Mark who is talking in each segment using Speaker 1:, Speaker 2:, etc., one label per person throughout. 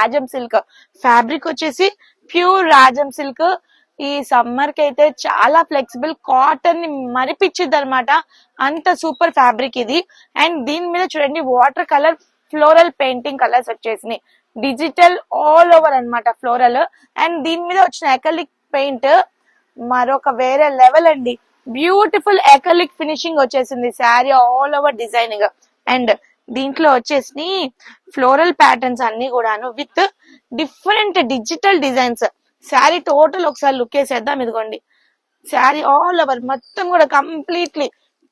Speaker 1: Rajam silk fabric వచ్చేసి pure Rajam silk. ఈ summer కి అయితే చాలా ఫ్లెక్సిబుల్, కాటన్ ని మరిపించింది అనమాట, అంత సూపర్ ఫ్యాబ్రిక్ ఇది. అండ్ దీని మీద చూడండి water colour floral painting colours వచ్చేసినాయి, డిజిటల్ ఆల్ ఓవర్ అన్నమాట ఫ్లోరల్. అండ్ దీని మీద వచ్చిన అకలిక్ పెయింట్ మరొక వేరే లెవెల్ అండి, బ్యూటిఫుల్ అకలిక్ ఫినిషింగ్ వచ్చేసింది sari all over designing. And దీంట్లో వచ్చేసి ఫ్లోరల్ ప్యాటర్న్స్ అన్ని కూడాను with different digital designs. Sari total ఒకసారి లుక్ వేసేద్దాం. ఇదిగోండి శారీ ఆల్ ఓవర్ మొత్తం కూడా completely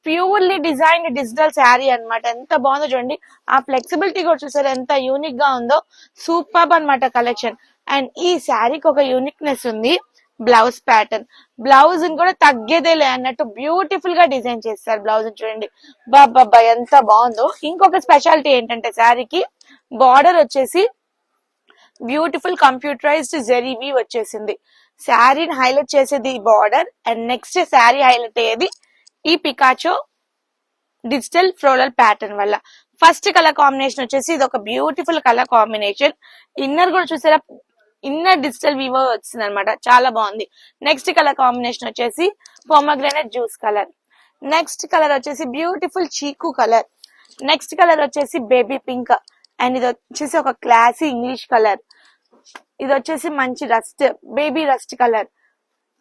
Speaker 1: purely designed digital sari అన్నమాట. ఎంత బాగుందో చూడండి, ఆ ఫ్లెక్సిబిలిటీ కూడా చూసారు ఎంత యూనిక్ గా ఉందో. సూపర్ అన్నమాట కలెక్షన్. అండ్ ఈ శారీకి ఒక యూనిక్నెస్ ఉంది, బ్లౌజ్ ప్యాటర్న్. బ్లౌజ్ కూడా తగ్గేదేలే అన్నట్టు బ్యూటిఫుల్ గా డిజైన్ చేస్తారు బ్లౌజ్ చూడండి. బాబా ఎంత బాగుందో. ఇంకొక స్పెషాలిటీ ఏంటంటే శారీకి బార్డర్ వచ్చేసి బ్యూటిఫుల్ కంప్యూటరైజ్డ్ జెరీ వీవ్ వచ్చేసింది. శారీని హైలైట్ చేసేది ఈ border. And next sari highlight అయ్యేది ఈ పికాచో డిజిటల్ ఫ్లోరల్ ప్యాటర్న్ వల్ల. ఫస్ట్ కలర్ కాంబినేషన్ వచ్చేసి ఇది ఒక బ్యూటిఫుల్ కలర్ కాంబినేషన్. ఇన్నర్ కూడా చూసారా, ఇన్నర్ డిజిటల్ వీవో వచ్చింది అనమాట, చాలా బాగుంది. నెక్స్ట్ కలర్ కాంబినేషన్ వచ్చేసి pomegranate juice colour. Next colour వచ్చేసి బ్యూటిఫుల్ చీకు కలర్. నెక్స్ట్ కలర్ వచ్చేసి బేబీ పింక్. అండ్ ఇది వచ్చేసి ఒక క్లాసీ ఇంగ్లీష్ కలర్. ఇది వచ్చేసి మంచి రస్ట్, బేబీ రస్ట్ కలర్,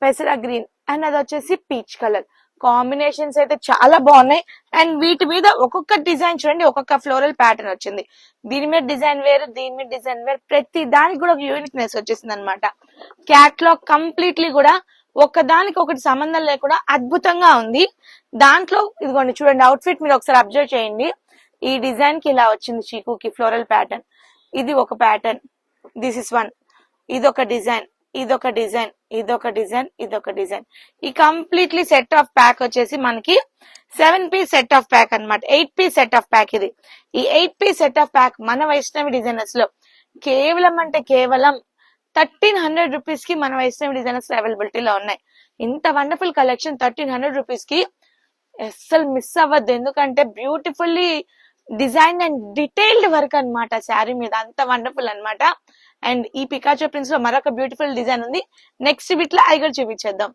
Speaker 1: పెసరా గ్రీన్. అండ్ అది వచ్చేసి పీచ్ కలర్. కాంబినేషన్స్ అయితే చాలా బాగున్నాయి. అండ్ వీటి మీద ఒక్కొక్క డిజైన్ చూడండి, ఒక్కొక్క ఫ్లోరల్ ప్యాటర్న్ వచ్చింది. దీని మీద డిజైన్ వేరు, దీని మీద డిజైన్ వేరు, ప్రతి దానికి కూడా ఒక యూనిక్నెస్ వచ్చేసింది అనమాట. క్యాట్లాగ్ కంప్లీట్లీ కూడా ఒకదానికి ఒకటి సంబంధం లేకుండా అద్భుతంగా ఉంది. దాంట్లో ఇదిగోండి చూడండి, అవుట్ఫిట్ మీరు ఒకసారి అబ్జర్వ్ చేయండి. ఈ డిజైన్ కి ఇలా వచ్చింది చీకుకి ఫ్లోరల్ ప్యాటర్న్. ఇది ఒక ప్యాటర్న్, దిస్ ఇస్ వన్. ఇదొక డిజైన్, ఇదొక డిజైన్, ఇదొక డిజైన్, ఇదొక డిజైన్. ఈ కంప్లీట్లీ సెట్ ఆఫ్ ప్యాక్ వచ్చేసి మనకి 7 పీస్ సెట్ ఆఫ్ ప్యాక్ అనమాట, 8 పీస్ సెట్ ఆఫ్ ప్యాక్ ఇది. ఈ 8 పీస్ సెట్ ఆఫ్ ప్యాక్ మన వైష్ణవి డిజైనర్స్ లో కేవలం అంటే కేవలం 1300 రూపీస్ కి మన వైష్ణవి డిజైనర్స్ అవైలబిలిటీలో ఉన్నాయి. ఇంత వండర్ఫుల్ కలెక్షన్ 1300 రూపీస్ కి అస్సలు మిస్ అవ్వద్దు. ఎందుకంటే beautifully design and detailed work అన్నమాట శారీ మీద, అంత వండర్ఫుల్ అన్నమాట. అండ్ ఈ పికాచో ప్రింట్స్ లో మరొక బ్యూటిఫుల్ డిజైన్ ఉంది. నెక్స్ట్ బిట్ లో అది కూడా చూపించేద్దాం.